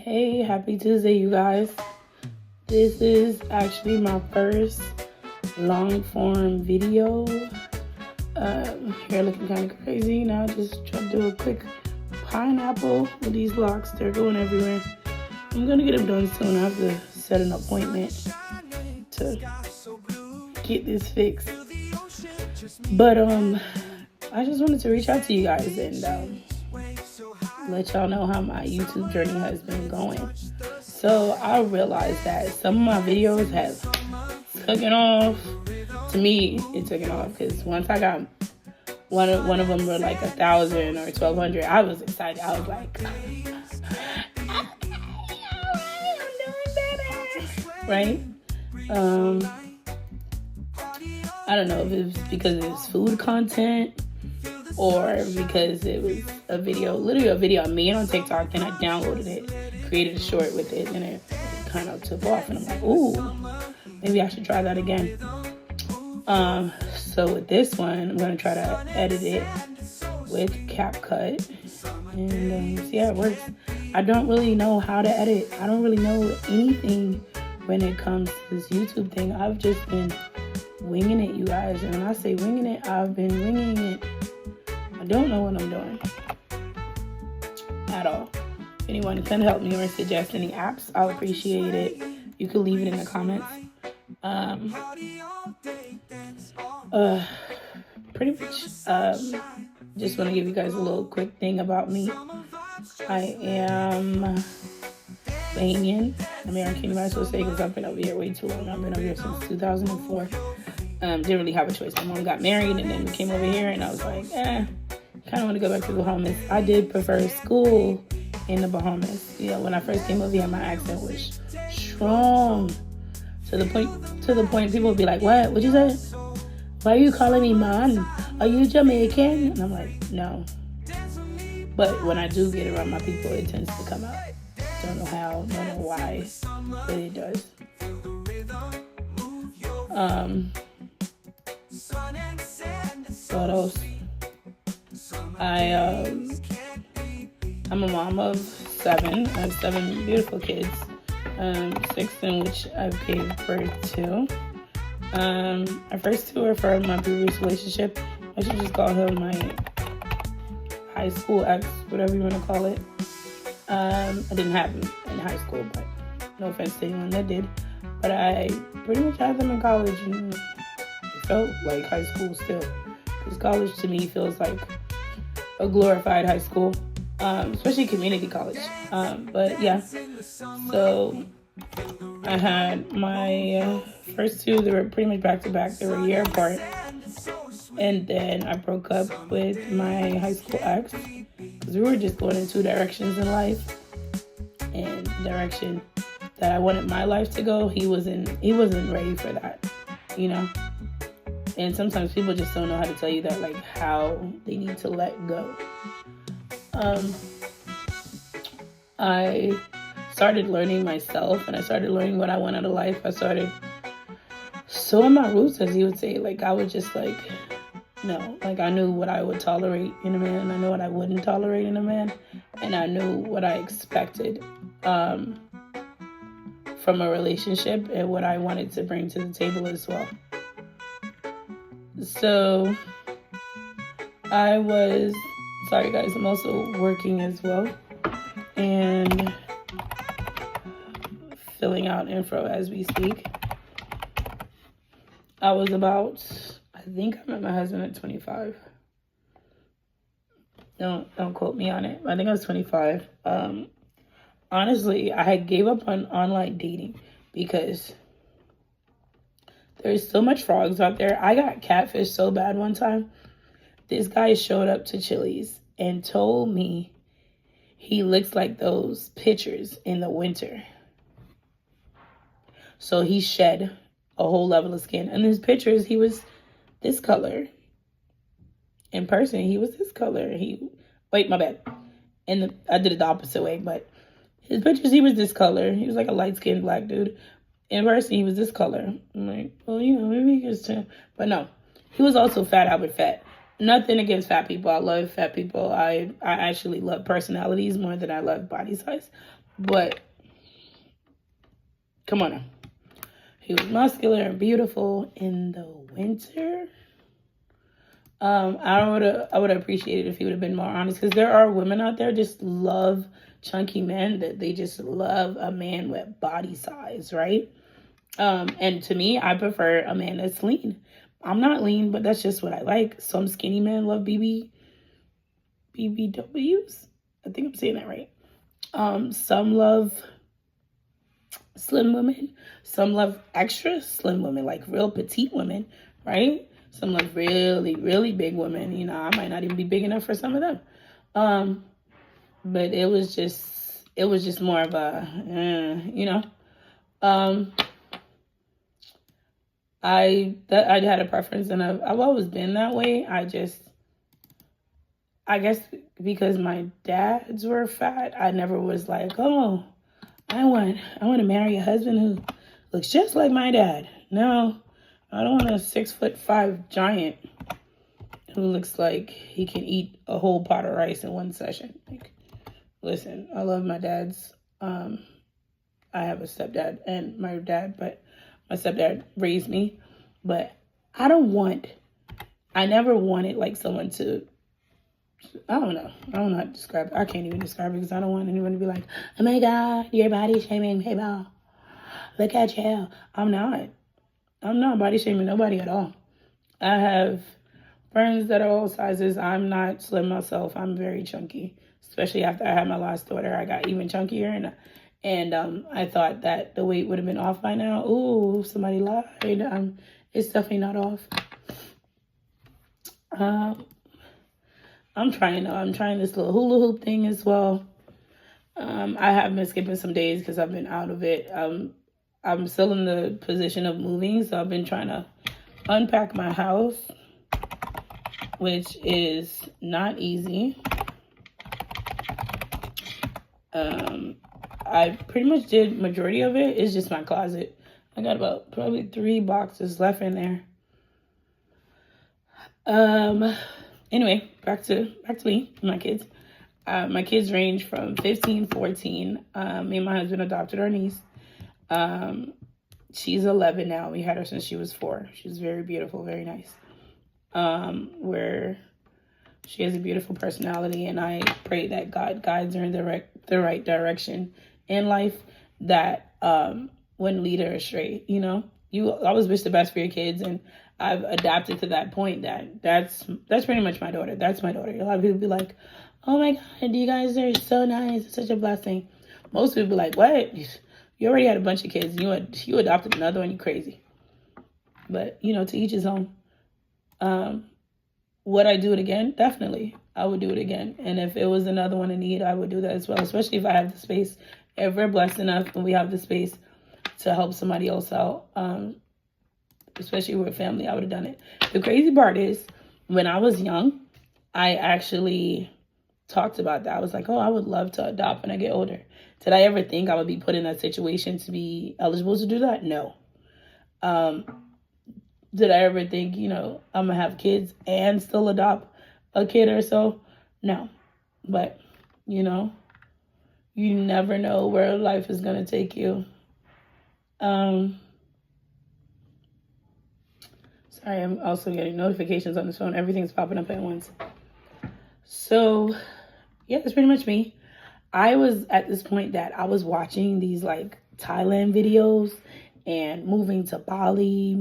Hey, happy Tuesday, you guys. This is actually my first long form video. Hair looking kind of crazy. Now just try to do a quick pineapple with these locks. They're going everywhere. I'm gonna get them done soon. I have to set an appointment to get this fixed. But I just wanted to reach out to you guys and let y'all know how my YouTube journey has been going. So I realized that some of my videos have taken off. To me, it took it off because once I got one of them were like 1,000 or 1,200, I was excited. I was like, okay, I'm doing better, right? I don't know if it was because it was food content or because it was a video, literally a video I made on TikTok, then I downloaded it, created a short with it, and it kind of took off, and I'm like, ooh, maybe I should try that again. So with this one, I'm gonna try to edit it with CapCut and see how it works. I don't really know how to edit. I don't really know anything when it comes to this YouTube thing. I've just been winging it, you guys, and when I say winging it, I've been winging it. I don't know what I'm doing at all. If anyone can help me or suggest any apps, I'll appreciate it. You can leave it in the comments. Pretty much, just want to give you guys a little quick thing about me. I am Bahamian, American, you might as well say, because I've been over here way too long. I've been over here since 2004. Didn't really have a choice. My mom got married and then we came over here, and I was like, kind of want to go back to the Bahamas. I did prefer school in the Bahamas. You know, when I first came over here, my accent was strong to the point people would be like, What'd you say? Why are you calling me man? Are you Jamaican? And I'm like, no. But when I do get around my people, it tends to come out. Don't know how, don't know why, but it does. What else? I'm a mom of 7. I have 7 beautiful kids. 6 in which I gave birth to. Our first 2 are from my previous relationship. I should just call him my high school ex, whatever you want to call it. I didn't have him in high school, but no offense to anyone that did. But I pretty much had them in college, and it felt like high school still. Because college to me feels like a glorified high school, especially community college. But yeah, so I had my first 2, they were pretty much back to back. They were a year apart. And then I broke up with my high school ex because we were just going in 2 directions in life. And the direction that I wanted my life to go, he wasn't ready for that, you know? And sometimes people just don't know how to tell you that, like, how they need to let go. I started learning myself, and I started learning what I want out of life. I started sowing my roots, as you would say. Like, I would just, like, no. Like, I knew what I would tolerate in a man, and I knew what I wouldn't tolerate in a man. And I knew what I expected from a relationship and what I wanted to bring to the table as well. So, sorry guys, I'm also working as well and filling out info as we speak. I think I met my husband at 25. Don't quote me on it. I think I was 25. Honestly, I had gave up on online dating because there's so much frogs out there. I got catfished so bad one time. This guy showed up to Chili's and told me he looks like those pictures in the winter. So he shed a whole level of skin. And his pictures, he was this color. In person, he was this color. My bad. And I did it the opposite way, but his pictures, he was this color. He was like a light-skinned black dude. In person, he was this color. I'm like, well, you know, maybe he is too. But no, he was also fat, Albert Fat. nothing against fat people. I love fat people. I actually love personalities more than I love body size. But come on now. He was muscular and beautiful in the winter. I would have appreciated if he would have been more honest, because there are women out there just love chunky men, that they just love a man with body size, right? And to me, I prefer a man that's lean. I'm not lean, but that's just what I like. Some skinny men love BBWs. I think I'm saying that right. Some love slim women. Some love extra slim women, like real petite women, right? Some love really, really big women. You know, I might not even be big enough for some of them. But it was just more of a, you know. I had a preference, and I've always been that way. I guess because my dads were fat, I never was like, oh, I want to marry a husband who looks just like my dad. No, I don't want a 6'5" giant who looks like he can eat a whole pot of rice in one session. Like, listen, I love my dads. I have a stepdad and my dad, but my stepdad raised me. But I never wanted like someone to, I don't know how to describe it. I can't even describe it, because I don't want anyone to be like, oh my God, your body shaming people. Look at you. I'm not body shaming nobody at all. I have friends that are all sizes. I'm not slim myself. I'm very chunky. Especially after I had my last daughter, I got even chunkier, and I thought that the weight would have been off by now. Ooh, somebody lied. It's definitely not off. I'm trying this little hula hoop thing as well. I have been skipping some days because I've been out of it. I'm still in the position of moving, so I've been trying to unpack my house, which is not easy. I pretty much did majority of it. It's just my closet. I got about probably 3 boxes left in there. Anyway, back to me and my kids. My kids range from 15, 14. Me and my husband adopted our niece. She's 11 now. We had her since she was 4. She's very beautiful, very nice. Where she has a beautiful personality, and I pray that God guides her in the right direction in life, that wouldn't lead her astray. You know, you always wish the best for your kids, and I've adapted to that point. That's pretty much my daughter. That's my daughter. A lot of people be like, oh my God, you guys are so nice. It's such a blessing. Most people be like, what? You already had a bunch of kids. You adopted another one. You crazy. But, you know, to each his own. Would I do it again? Definitely. I would do it again. And if it was another one in need, I would do that as well, especially if I have the space. If we're blessed enough and we have the space to help somebody else out, especially with family, I would have done it. The crazy part is, when I was young, I actually talked about that. I was like, oh, I would love to adopt when I get older. Did I ever think I would be put in that situation to be eligible to do that? No. Did I ever think, you know, I'm going to have kids and still adopt a kid or so? No. But, you know, you never know where life is going to take you. Sorry, I'm also getting notifications on this phone. Everything's popping up at once. So, yeah, that's pretty much me. I was at this point that I was watching these like Thailand videos and moving to Bali,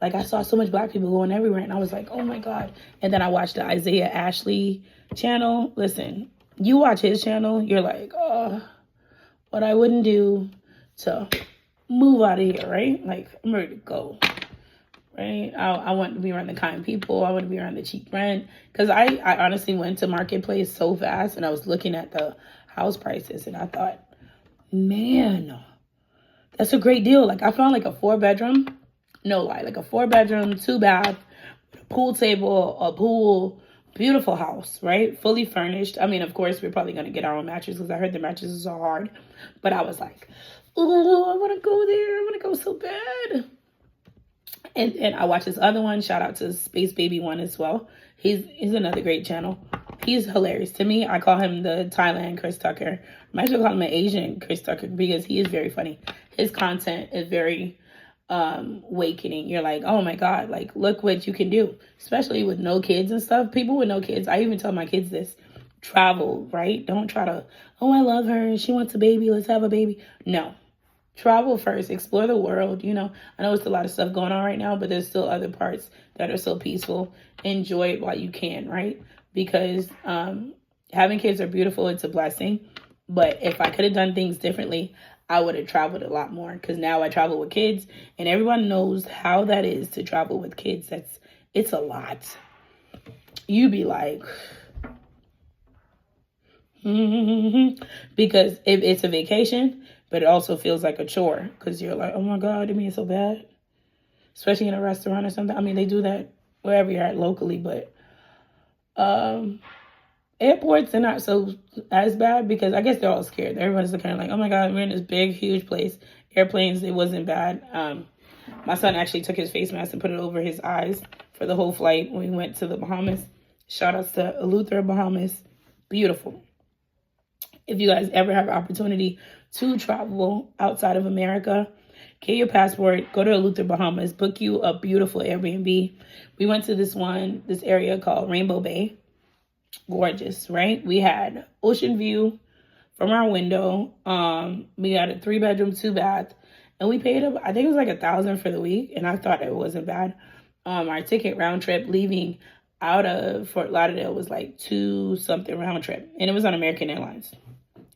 like, I saw so much Black people going everywhere, and I was like, oh my God. And then I watched the Isaiah Ashley channel. Listen, you watch his channel, you're like, oh, what I wouldn't do to move out of here, right? Like, I'm ready to go, right? I want to be around the kind people. I want to be around the cheap rent. Because I honestly went to Marketplace so fast, and I was looking at the house prices, and I thought, man, that's a great deal. Like, I found like a 4-bedroom, no lie, like a 4-bedroom, 2-bath, pool table, a pool, beautiful house, right? Fully furnished. I mean, of course, we're probably going to get our own mattress, because I heard the mattresses are hard. But I was like, oh, I want to go there. I want to go so bad. And I watch this other one. Shout out to Space Baby One as well. He's another great channel. He's hilarious. To me, I call him the Thailand Chris Tucker. I might as well call him an Asian Chris Tucker because he is very funny. His content is very awakening. You're like, oh my God, like look what you can do. Especially with no kids and stuff. People with no kids, I even tell my kids this. Travel, right? Don't try to, oh, I love her. She wants a baby. Let's have a baby. No. Travel first, explore the world. You know, I know it's a lot of stuff going on right now, but there's still other parts that are so peaceful. Enjoy it while you can, right? Because having kids are beautiful. It's a blessing. But if I could have done things differently, I would have traveled a lot more, because now I travel with kids and everyone knows how that is to travel with kids. It's a lot. You be like, because if it's a vacation, but it also feels like a chore because you're like, oh my God, it means so bad. Especially in a restaurant or something. I mean, they do that wherever you're at locally, but airports are not so as bad because I guess they're all scared. Everyone's kind of like, oh my God, we're in this big, huge place. Airplanes, it wasn't bad. My son actually took his face mask and put it over his eyes for the whole flight when we went to the Bahamas. Shout outs to Eleuthera, Bahamas. Beautiful. If you guys ever have an opportunity to travel outside of America, get your passport, go to Eleuthera, Bahamas, book you a beautiful Airbnb. We went to this area called Rainbow Bay. Gorgeous, right? We had ocean view from our window. We had a 3-bedroom, 2-bath, and we paid I think it was like $1,000 for the week, and I thought it wasn't bad. Our ticket round trip leaving out of Fort Lauderdale was like $2-something round trip, and it was on American Airlines.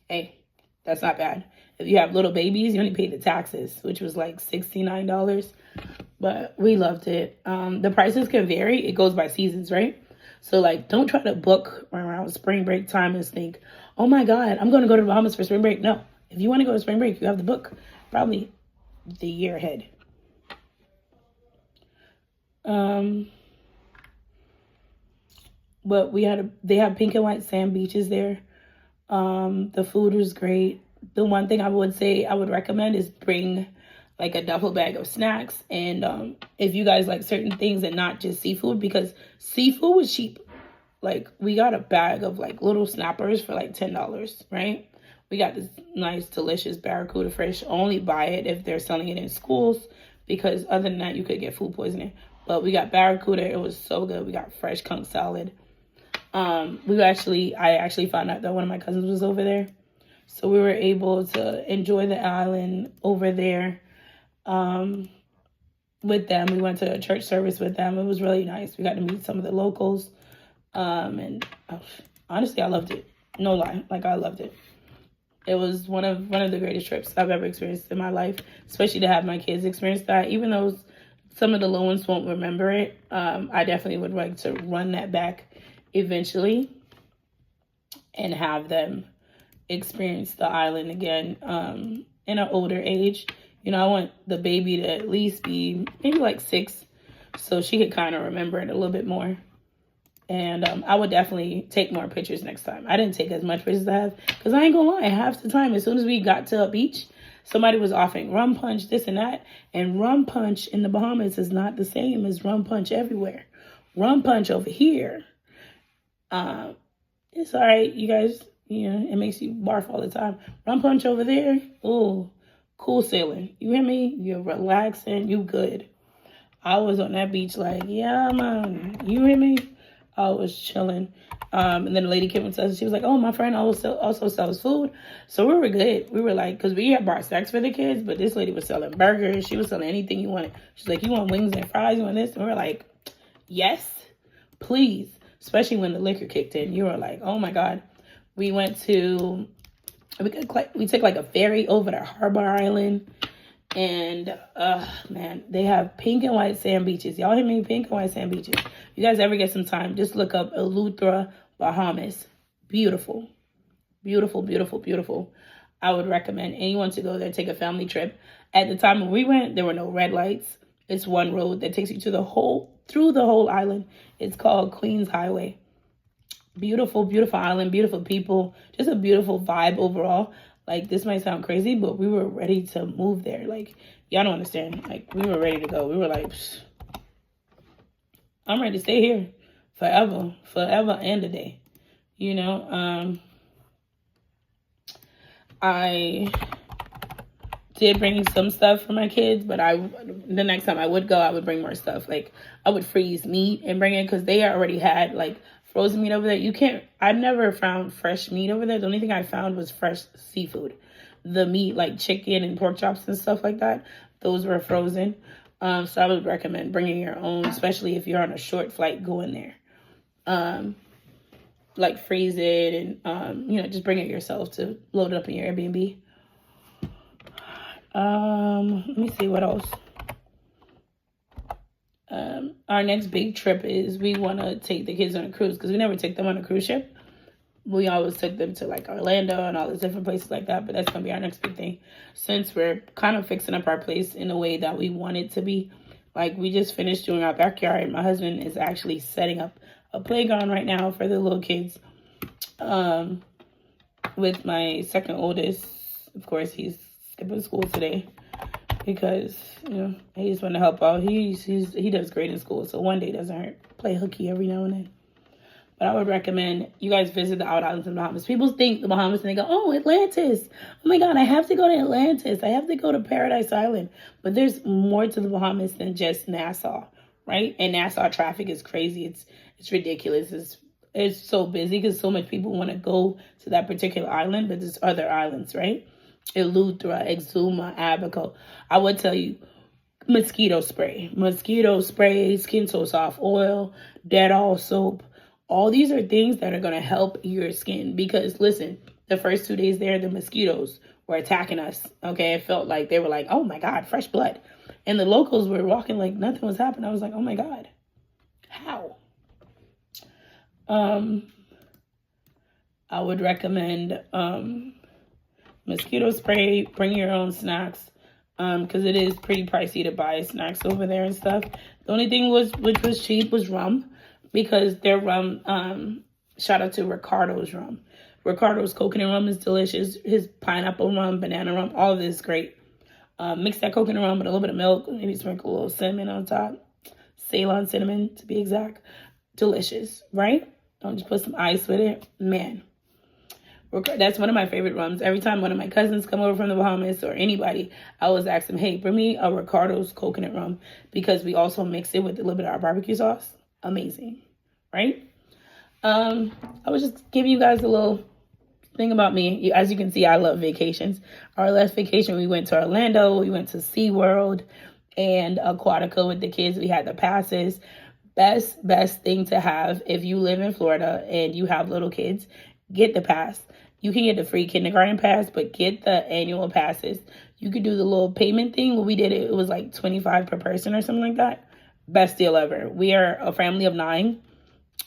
Hey, that's not bad. If you have little babies, you only pay the taxes, which was like $69. But we loved it. The prices can vary. It goes by seasons, right? So, like, don't try to book around spring break time and think, oh, my God, I'm going to go to the Bahamas for spring break. No. If you want to go to spring break, you have to book probably the year ahead. But they have pink and white sand beaches there. The food was great. The one thing I would say I would recommend is bring like a duffel bag of snacks. And if you guys like certain things and not just seafood, because seafood was cheap. Like we got a bag of like little snappers for like $10, right? We got this nice, delicious barracuda fish. Only buy it if they're selling it in schools, because other than that, you could get food poisoning. But we got barracuda. It was so good. We got fresh conch salad. I actually found out that one of my cousins was over there. So we were able to enjoy the island over there with them. We went to a church service with them. It was really nice. We got to meet some of the locals. Honestly, I loved it. No lie. Like, I loved it. It was one of the greatest trips I've ever experienced in my life, especially to have my kids experience that. Even though some of the little ones won't remember it, I definitely would like to run that back eventually and have them experience the island again in an older age. You know, I want the baby to at least be maybe like 6 so she could kind of remember it a little bit more. And I would definitely take more pictures next time. I didn't take as much pictures as I have because I ain't gonna lie, half the time as soon as we got to a beach, somebody was offering rum punch, this and that. And rum punch in the Bahamas is not the same as rum punch everywhere. Rum punch over here, it's all right, you guys. You know, it makes you barf all the time. Rum punch over there, ooh, cool sailing. You hear me? You're relaxing. You good. I was on that beach like, yeah, man. You hear me? I was chilling. And then the lady came and said, she was like, oh, my friend also sells food. So we were good. We were like, because we had brought snacks for the kids, but this lady was selling burgers. She was selling anything you wanted. She's like, you want wings and fries? You want this? And we were like, yes, please. Especially when the liquor kicked in. You were like, oh, my God. We took like a ferry over to Harbor Island. And, man, they have pink and white sand beaches. Y'all hear me? Pink and white sand beaches. You guys ever get some time, just look up Eleuthera, Bahamas. Beautiful. Beautiful, beautiful, beautiful. I would recommend anyone to go there, take a family trip. At the time when we went, there were no red lights. It's one road that takes you through the whole island. It's called Queens Highway. Beautiful, beautiful island, beautiful people. Just a beautiful vibe overall. Like, this might sound crazy, but we were ready to move there. Like, y'all don't understand. Like, we were ready to go. We were like, psh, I'm ready to stay here forever and a day. You know, I did bring some stuff for my kids, but the next time I would go, I would bring more stuff. Like, I would freeze meat and bring it, because they already had like frozen meat over there. I've never found fresh meat over there. The only thing I found was fresh seafood. The meat, like chicken and pork chops and stuff like that, those were frozen. So I would recommend bringing your own, especially if you're on a short flight going there. Like, freeze it and, just bring it yourself to load it up in your Airbnb. Let me see what else. Our next big trip is we want to take the kids on a cruise, because we never take them on a cruise ship. We always took them to like Orlando and all these different places like that, but that's going to be our next big thing, since we're kind of fixing up our place in a way that we want it to be. Like, we just finished doing our backyard. My husband is actually setting up a playground right now for the little kids. With my second oldest, of course, he's skipping school today because, he just want to help out. He does great in school, so one day doesn't hurt. Play hooky every now and then. But I would recommend you guys visit the outer islands in the Bahamas. People think the Bahamas and they go, oh, Atlantis. Oh my God, I have to go to Atlantis. I have to go to Paradise Island. But there's more to the Bahamas than just Nassau, right? And Nassau traffic is crazy. It's ridiculous. It's so busy because so much people want to go to that particular island, but there's other islands, right? Eleuthera, Exuma, Abaco. I would tell you, mosquito spray, Skin So Soft oil, Dettol soap. All these are things that are going to help your skin, because listen, the first 2 days there, the mosquitoes were attacking us. Okay. It felt like they were like, oh my God, fresh blood. And the locals were walking like nothing was happening. I was like, oh my God, how? I would recommend, mosquito spray, bring your own snacks. Because it is pretty pricey to buy snacks over there and stuff. The only thing which was cheap was rum, because their rum, shout out to Ricardo's rum. Ricardo's coconut rum is delicious. His pineapple rum, banana rum, all of this is great. Mix that coconut rum with a little bit of milk, maybe sprinkle a little cinnamon on top. Ceylon cinnamon, to be exact. Delicious, right? Don't just put some ice with it. Man. That's one of my favorite rums. Every time one of my cousins come over from the Bahamas or anybody, I always ask them, hey, bring me a Ricardo's coconut rum, because we also mix it with a little bit of our barbecue sauce. Amazing, right? I was just giving you guys a little thing about me. As you can see, I love vacations. Our last vacation, we went to Orlando. We went to SeaWorld and Aquatica with the kids. We had the passes. Best thing to have if you live in Florida and you have little kids, get the pass. You can get the free kindergarten pass, but get the annual passes. You could do the little payment thing. When we did it, it was like $25 per person or something like that. Best deal ever. We are a family of 9,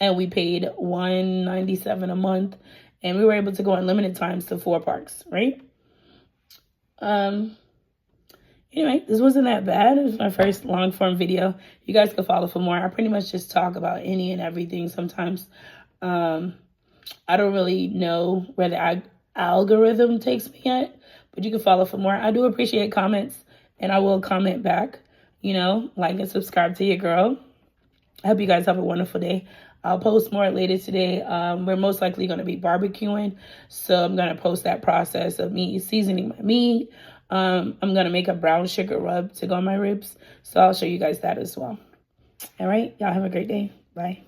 and we paid $197 a month, and we were able to go unlimited times to 4 parks, right? Anyway, this wasn't that bad. It was my first long form video. You guys can follow for more. I pretty much just talk about any and everything sometimes. I don't really know where the algorithm takes me yet, but you can follow for more. I do appreciate comments, and I will comment back. Like and subscribe to your girl. I hope you guys have a wonderful day. I'll post more later today. We're most likely going to be barbecuing, so I'm going to post that process of me seasoning my meat. I'm going to make a brown sugar rub to go on my ribs, so I'll show you guys that as well. All right, y'all have a great day. Bye.